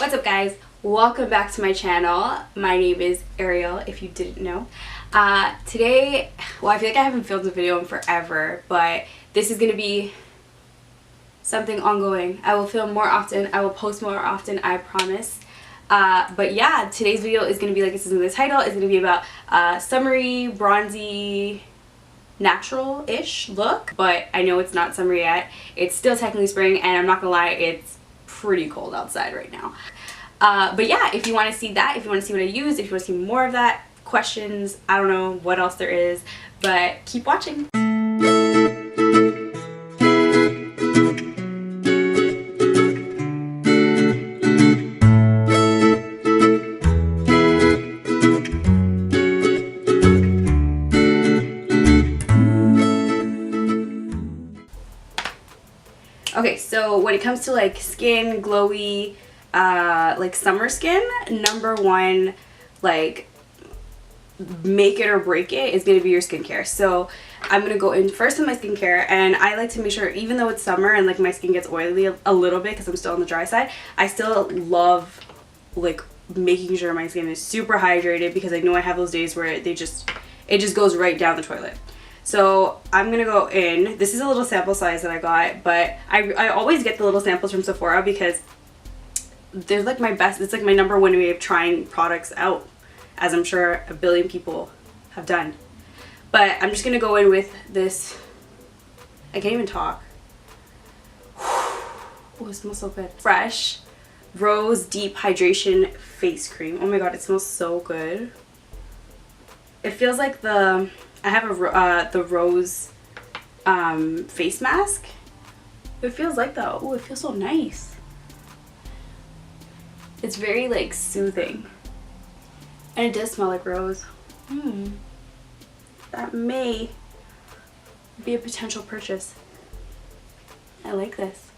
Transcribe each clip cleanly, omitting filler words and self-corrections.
What's up guys? Welcome back to my channel. My name is Ariel, if you didn't know. Today, well, I feel like I haven't filmed a video in forever, but this is going to be something ongoing. I will film more often. I will post more often, I promise. But yeah, today's video is going to be, like it says in the title, it's going to be about summery, bronzy, natural-ish look. But I know it's not summer yet. It's still technically spring, and I'm not gonna lie, it's pretty cold outside right now. But yeah, if you want to see that, if you want to see what I use, if you want to see more of that, questions, I don't know what else there is, but keep watching. Okay, so when it comes to like skin, glowy, like summer skin, number one, like make it or break it is going to be your skincare. So I'm going to go in first with my skincare, and I like to make sure, even though it's summer and like my skin gets oily a little bit because I'm still on the dry side, I still love like making sure my skin is super hydrated, because I know I have those days where it just goes right down the toilet. So I'm gonna go in. This is a little sample size that I got, but I always get the little samples from Sephora because they're like my best. It's like my number one way of trying products out, as I'm sure a billion people have done. But I'm just gonna go in with this. I can't even talk. Oh, it smells so good. Fresh Rose Deep Hydration Face Cream. Oh my god, it smells so good. It feels like I have the Rose face mask. It feels like that. Oh, it feels so nice. It's very like soothing, and it does smell like rose. That may be a potential purchase. I like this.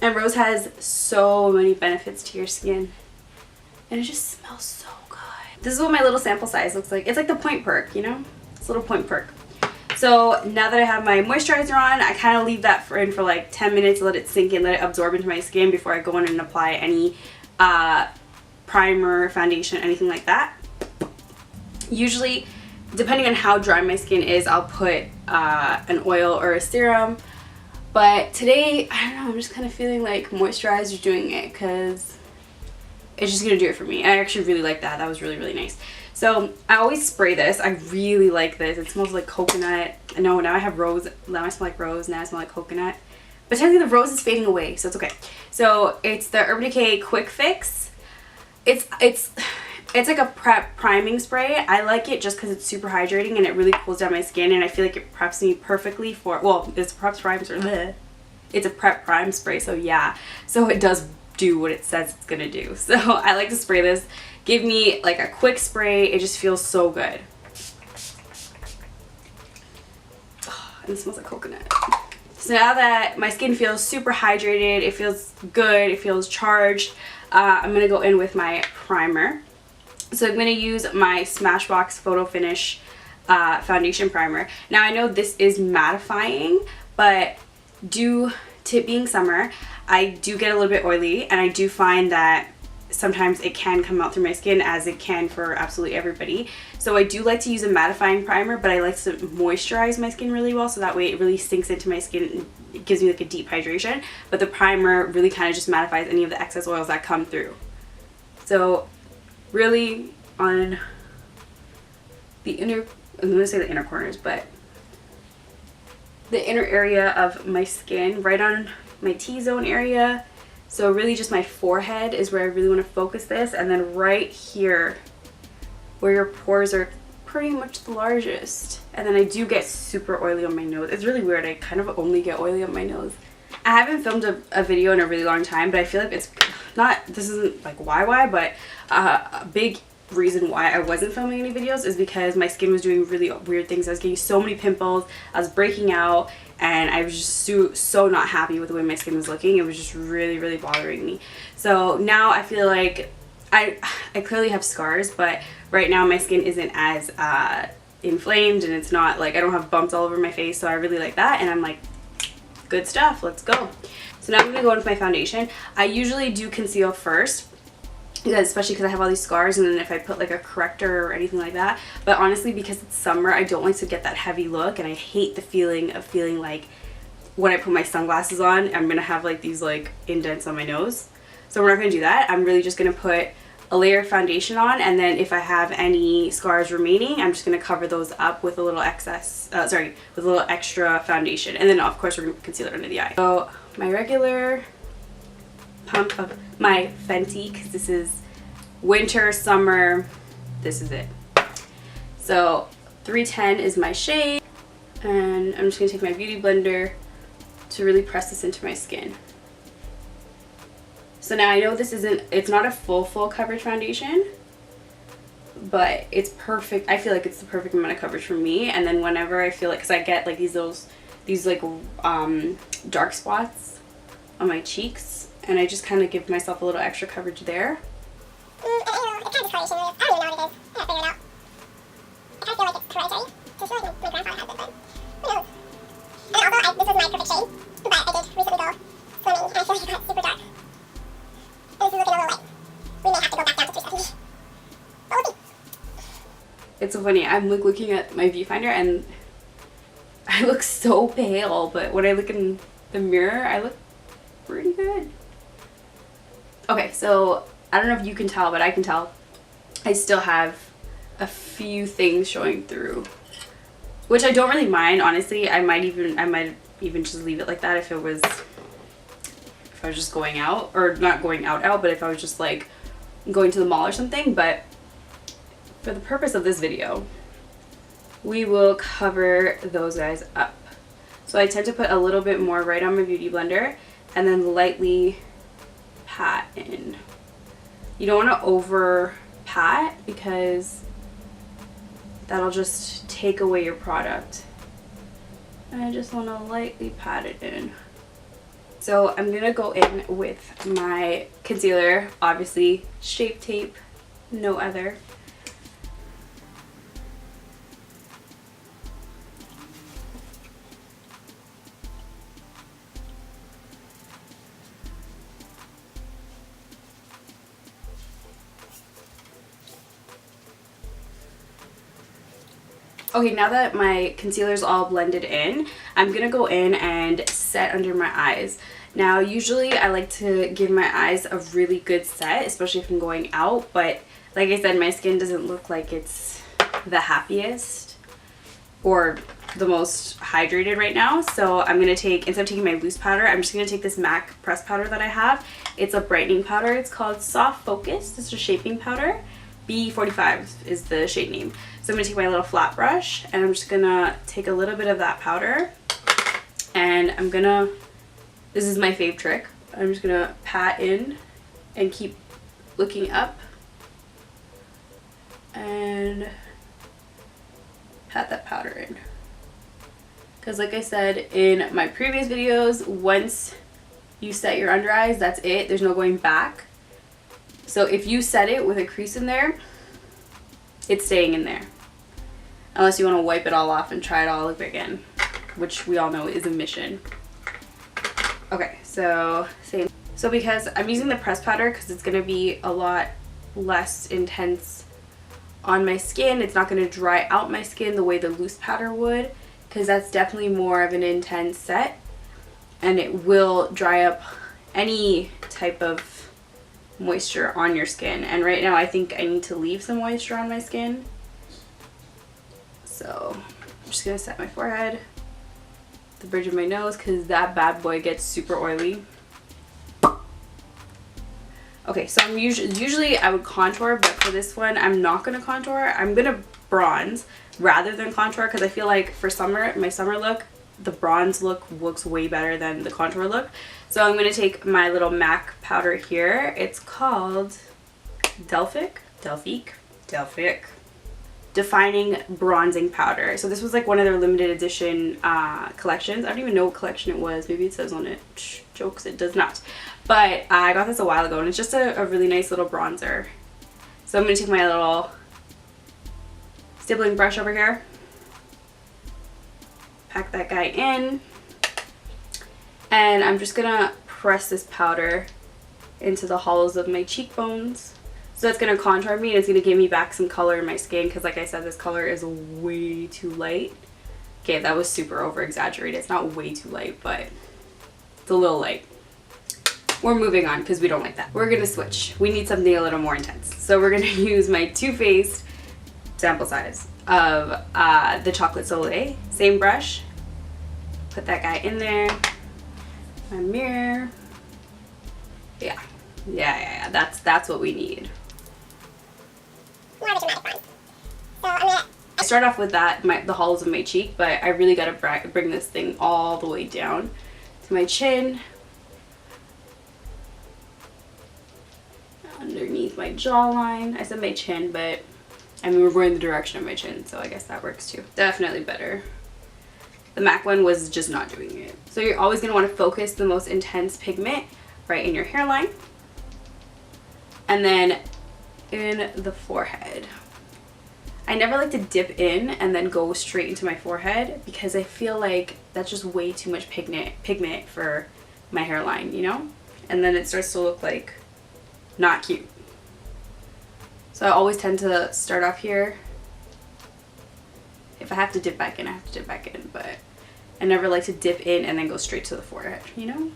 And rose has so many benefits to your skin, and it just smells so good. This is what my little sample size looks like. It's like the point perk, you know? It's a little point perk. So now that I have my moisturizer on, I kind of leave that in for like 10 minutes, let it sink in, let it absorb into my skin before I go in and apply any primer, foundation, anything like that. Usually, depending on how dry my skin is, I'll put an oil or a serum. But today, I don't know, I'm just kind of feeling like moisturizer doing it, because it's just gonna do it for me. I actually really like that. That was really, really nice. So I always spray this. I really like this. It smells like coconut. No, now I have rose. Now I smell like rose. Now I smell like coconut. But technically the rose is fading away, so it's okay. So it's the Urban Decay Quick Fix. It's like a prep priming spray. I like it just because it's super hydrating and it really cools down my skin, and I feel like it preps me perfectly for, well, it's a prep prime spray. It's a prep prime spray, so yeah. So it does do what it says it's gonna do. So I like to spray this. Give me like a quick spray. It just feels so good. Oh, and it smells like coconut. So now that my skin feels super hydrated, it feels good, it feels charged, I'm gonna go in with my primer. So I'm gonna use my Smashbox Photo Finish foundation primer. Now I know this is mattifying, but due to it being summer, I do get a little bit oily, and I do find that sometimes it can come out through my skin, as it can for absolutely everybody. So I do like to use a mattifying primer, but I like to moisturize my skin really well, so that way it really sinks into my skin and it gives me like a deep hydration. But the primer really kind of just mattifies any of the excess oils that come through. So really on the inner, I'm going to say the inner corners, but the inner area of my skin, right on my T-zone area. So really just my forehead is where I really want to focus this, and then right here where your pores are pretty much the largest. And then I do get super oily on my nose. It's really weird, I kind of only get oily on my nose. I haven't filmed a video in a really long time, but I feel like it's not, this isn't like why, but a big reason why I wasn't filming any videos is because my skin was doing really weird things. I was getting so many pimples, I was breaking out, and I was just so not happy with the way my skin was looking. It was just really, really bothering me. So now I feel like I clearly have scars, but right now my skin isn't as inflamed, and it's not like, I don't have bumps all over my face, so I really like that, and I'm like, good stuff, let's go. So So now I'm going to go in with my foundation. I usually do conceal first, especially because I have all these scars, and then if I put like a corrector or anything like that. But honestly, because it's summer, I don't like to get that heavy look, and I hate the feeling of feeling like when I put my sunglasses on, I'm going to have like these like indents on my nose. So we're not going to do that. I'm really just going to put a layer of foundation on, and then if I have any scars remaining, I'm just going to cover those up with a little with a little extra foundation. And then of course we're going to conceal it under the eye. So my regular pump of my Fenty, because this is winter, summer, this is it. So 310 is my shade, and I'm just going to take my beauty blender to really press this into my skin. So now I know it's not a full coverage foundation, but it's perfect. I feel like it's the perfect amount of coverage for me. And then whenever I feel like, because I get like these like dark spots on my cheeks, and I just kind of give myself a little extra coverage there. It's kind of discoloration. I don't even know what it is. I gotta figure it out. I kind of feel like it's hereditary. So I feel like my grandfather has it, but who knows? And also, this was my perfect shade, but I did recently go swimming, and I feel like it got super dark. And this is looking a little light. We may have to go back down to 370. But we'll see. It's so funny. I'm like looking at my viewfinder, and I look so pale, but when I look in the mirror, I look pretty good. Okay, so I don't know if you can tell, but I can tell. I still have a few things showing through, which I don't really mind, honestly. I might even just leave it like that if I was just going out, or not going out, but if I was just like going to the mall or something. But for the purpose of this video, we will cover those guys up. So I tend to put a little bit more right on my beauty blender, and then lightly pat in. You don't want to over pat, because that'll just take away your product. And I just want to lightly pat it in. So I'm going to go in with my concealer, obviously Shape Tape, no other. Okay, now that my concealer's all blended in, I'm gonna go in and set under my eyes. Now, usually I like to give my eyes a really good set, especially if I'm going out, but like I said, my skin doesn't look like it's the happiest or the most hydrated right now. So I'm gonna take, instead of taking my loose powder, I'm just gonna take this MAC pressed powder that I have. It's a brightening powder. It's called Soft Focus. It's a shaping powder. B45 is the shade name. So I'm going to take my little flat brush, and I'm just going to take a little bit of that powder, and I'm going to, this is my fave trick, I'm just going to pat in and keep looking up and pat that powder in. Because like I said in my previous videos, once you set your under eyes, that's it. There's no going back. So if you set it with a crease in there, it's staying in there. Unless you want to wipe it all off and try it all over again, which we all know is a mission. Okay, so same. So because I'm using the pressed powder, because it's going to be a lot less intense on my skin, it's not going to dry out my skin the way the loose powder would, because that's definitely more of an intense set, and it will dry up any type of moisture on your skin. And right now I think I need to leave some moisture on my skin. So I'm just gonna set my forehead, the bridge of my nose, because that bad boy gets super oily. Okay, so I'm usually I would contour, but for this one I'm not gonna contour. I'm gonna bronze rather than contour, because I feel like for summer, my summer look, the bronze look looks way better than the contour look. So I'm going to take my little MAC powder here. It's called Delphic Defining Bronzing Powder. So this was like one of their limited edition collections. I don't even know what collection it was. Maybe it says on it. Jokes, it does not. But I got this a while ago, and it's just a really nice little bronzer. So I'm going to take my little stippling brush over here. Pack that guy in. And I'm just gonna press this powder into the hollows of my cheekbones. So that's going to contour me and it's going to give me back some color in my skin because like I said, this color is way too light. Okay, that was super over exaggerated. It's not way too light, but it's a little light. We're moving on because we don't like that. We're going to switch. We need something a little more intense. So we're going to use my TooFaced sample size of the Chocolate Soliel. Same brush. Put that guy in there. My mirror. Yeah. That's what we need. More of a dramatic one. So I'm gonna I start off with the hollows of my cheek, but I really gotta bring this thing all the way down to my chin, underneath my jawline. I said my chin, but I mean we're going the direction of my chin, so I guess that works too. Definitely better. The MAC one was just not doing it. So you're always gonna want to focus the most intense pigment right in your hairline, and then in the forehead. I never like to dip in and then go straight into my forehead because I feel like that's just way too much pigment for my hairline, you know? And then it starts to look like not cute. So I always tend to start off here. If I have to dip back in, I have to dip back in, but I never like to dip in and then go straight to the forehead, you know?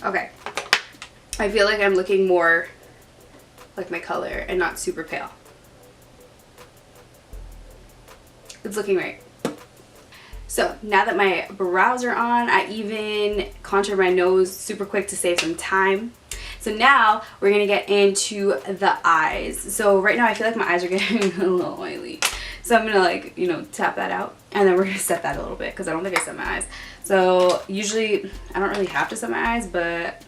Okay, I feel like I'm looking more like my color and not super pale. It's looking right. So now that my brows are on, I even contoured my nose super quick to save some time. So now we're gonna get into the eyes. So right now I feel like my eyes are getting a little oily. So I'm gonna like, you know, tap that out and then we're gonna set that a little bit because I don't think I set my eyes. So usually I don't really have to set my eyes, but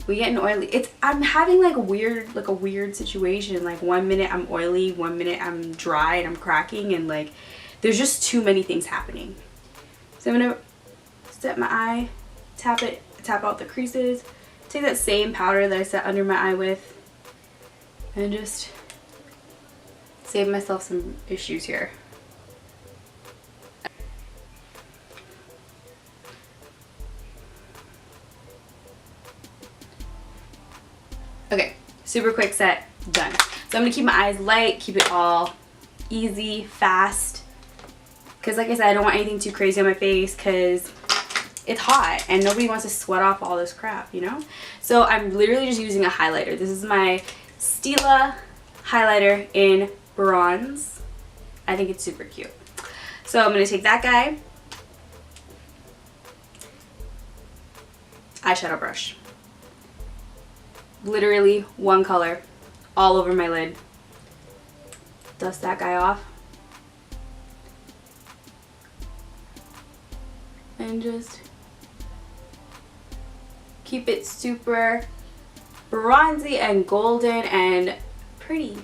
we get an oily. I'm having like a weird situation. Like 1 minute I'm oily, 1 minute I'm dry and I'm cracking, and like there's just too many things happening. So I'm gonna set my eye, tap out the creases, take that same powder that I set under my eye with, and just save myself some issues here. Okay, super quick set, done. So I'm gonna keep my eyes light, keep it all easy, fast. Because like I said, I don't want anything too crazy on my face because it's hot and nobody wants to sweat off all this crap, you know? So I'm literally just using a highlighter. This is my Stila highlighter in bronze. I think it's super cute. So I'm gonna take that guy, eyeshadow brush. Literally one color all over my lid. Dust that guy off. And just keep it super bronzy and golden and pretty.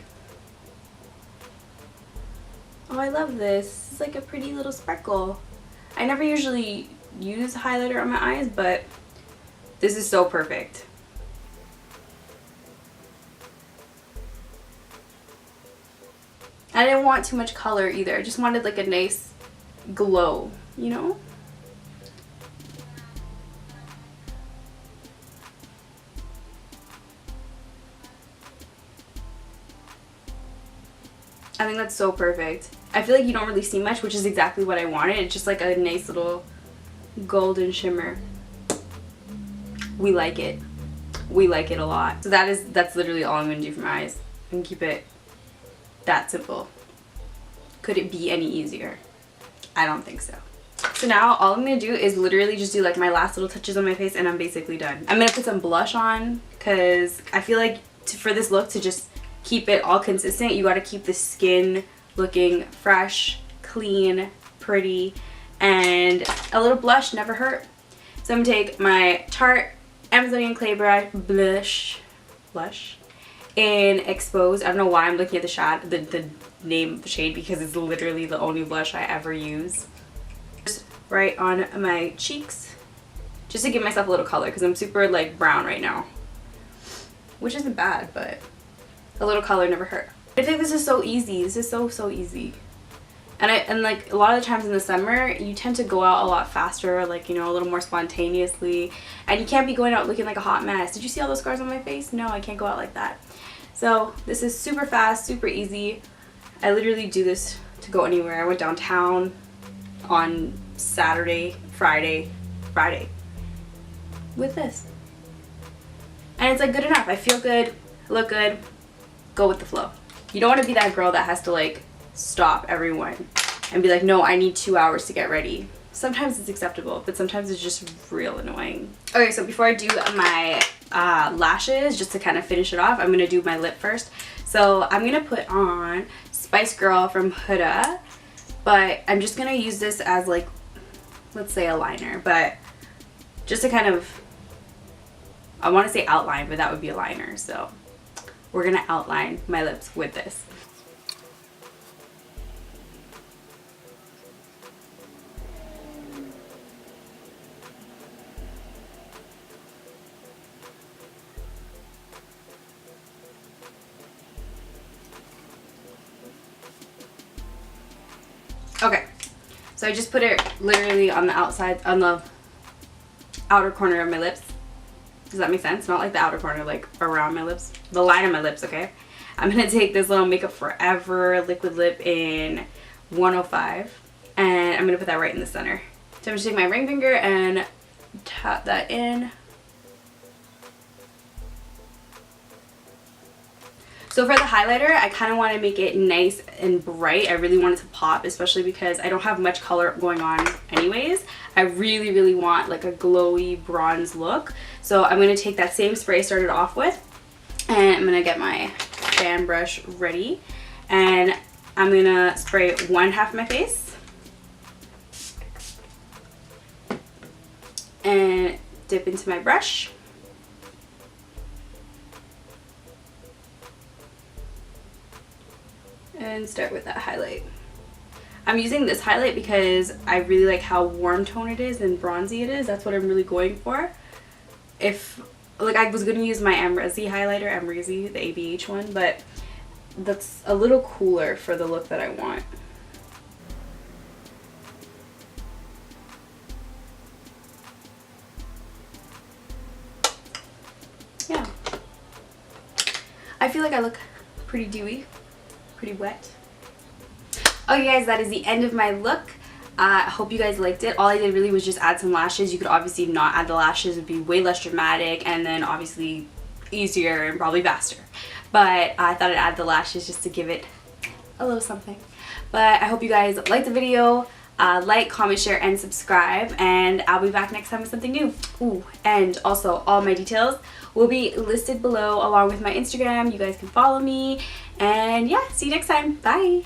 Oh, I love this. It's like a pretty little sparkle. I never usually use highlighter on my eyes, but this is so perfect. I didn't want too much color either. I just wanted like a nice glow, you know? I think that's so perfect. I feel like you don't really see much, which is exactly what I wanted. It's just like a nice little golden shimmer. We like it. We like it a lot. So that's literally all I'm gonna do for my eyes. And keep it that simple. Could it be any easier? I don't think so. So now all I'm gonna do is literally just do like my last little touches on my face and I'm basically done. I'm gonna put some blush on because I feel like for this look to just keep it all consistent, you gotta keep the skin looking fresh, clean, pretty, and a little blush never hurt. So I'm gonna take my Tarte Amazonian Clay Blush in Exposed. I don't know why I'm looking at the name of the shade because it's literally the only blush I ever use. Just right on my cheeks just to give myself a little color because I'm super like brown right now, which isn't bad, but a little color never hurt. I think this is so easy. This is so easy. And like a lot of the times in the summer, you tend to go out a lot faster, like, you know, a little more spontaneously, and you can't be going out looking like a hot mess. Did you see all those scars on my face? No, I can't go out like that. So this is super fast, super easy. I literally do this to go anywhere. I went downtown on Saturday, Friday with this. And it's like good enough. I feel good, look good, go with the flow. You don't want to be that girl that has to like stop everyone and be like, no, I need 2 hours to get ready. Sometimes it's acceptable, but sometimes it's just real annoying. Okay, so before I do my lashes, just to kind of finish it off, I'm going to do my lip first. So I'm going to put on Spice Girl from Huda, but I'm just going to use this as like, let's say a liner, but just to kind of, I want to say outline, but that would be a liner. So we're going to outline my lips with this. Okay, so I just put it literally on the outside, on the outer corner of my lips. Does that make sense? Not like the outer corner, like around my lips. The line of my lips, okay? I'm going to take this little Makeup Forever liquid lip in 105, and I'm going to put that right in the center. So I'm going to take my ring finger and tap that in. So for the highlighter, I kind of want to make it nice and bright. I really want it to pop, especially because I don't have much color going on anyways. I really want like a glowy bronze look. So I'm going to take that same spray I started off with, and I'm going to get my fan brush ready. And I'm going to spray one half of my face. And dip into my brush. And start with that highlight. I'm using this highlight because I really like how warm tone it is and bronzy it is. That's what I'm really going for. If, like, I was going to use my Amrezi highlighter, Amrezi, the ABH one, but that's a little cooler for the look that I want. Yeah. I feel like I look pretty dewy. Pretty wet. Okay guys, that is the end of my look. I hope you guys liked it. All I did really was just add some lashes. You could obviously not add the lashes. It would be way less dramatic and then obviously easier and probably faster. But I thought I'd add the lashes just to give it a little something. But I hope you guys liked the video. Like, comment, share, and subscribe. And I'll be back next time with something new. Ooh, and also all my details will be listed below along with my Instagram. You guys can follow me. And yeah, see you next time. Bye.